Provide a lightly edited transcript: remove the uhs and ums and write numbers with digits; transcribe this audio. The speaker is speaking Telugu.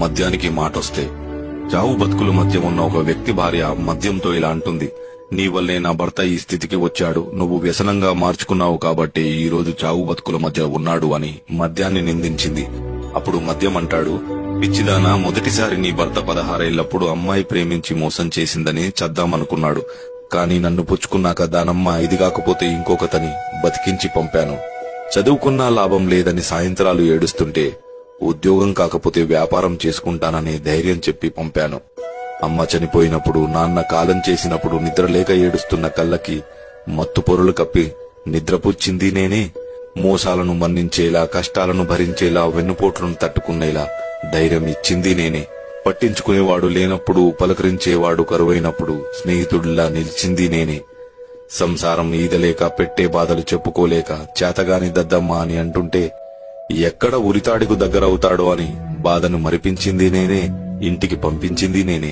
మద్యానికి మాటొస్తే చావు బతుకుల మధ్య ఉన్న ఒక వ్యక్తి భార్య మద్యంతో ఇలా అంటుంది, నీ వల్లే నా భర్త ఈ స్థితికి వచ్చాడు, నువ్వు వ్యసనంగా మార్చుకున్నావు కాబట్టి ఈ రోజు చావు బతుకుల మధ్య ఉన్నాడు అని మద్యాన్ని నిందించింది. అప్పుడు మద్యం అంటాడు, పిచ్చిదానా, మొదటిసారి నీ భర్త 16 ఏళ్లప్పుడు అమ్మాయి ప్రేమించి మోసం చేసిందని చద్దామనుకున్నాడు. కాని నన్ను పుచ్చుకున్నాక దానమ్మ ఇది కాకపోతే ఇంకొకతని బతికించి పంపాను. చదువుకున్నా లాభం లేదని సాయంత్రాలు ఏడుస్తుంటే ఉద్యోగం కాకపోతే వ్యాపారం చేసుకుంటానని ధైర్యం చెప్పి పంపాను. అమ్మ చనిపోయినప్పుడు, నాన్న కాలం చేసినప్పుడు నిద్రలేక ఏడుస్తున్న కళ్ళకి మత్తు పొరులు కప్పి నిద్రపుచ్చింది నేనే. మోసాలను మన్నించేలా, కష్టాలను భరించేలా, వెన్నుపోట్లను తట్టుకునేలా ధైర్యం ఇచ్చింది నేనే. పట్టించుకునేవాడు లేనప్పుడు, పలకరించేవాడు కరువైనప్పుడు స్నేహితుడిలా నిలిచింది నేనే. సంసారం ఈదలేక, పెట్టే బాధలు చెప్పుకోలేక చేతగాని దద్దమ్మ అని అంటుంటే ఎక్కడ ఉరితాడికు దగ్గరవుతాడో అని బాధను మరిపించింది నేనే, ఇంటికి పంపించింది నేనే.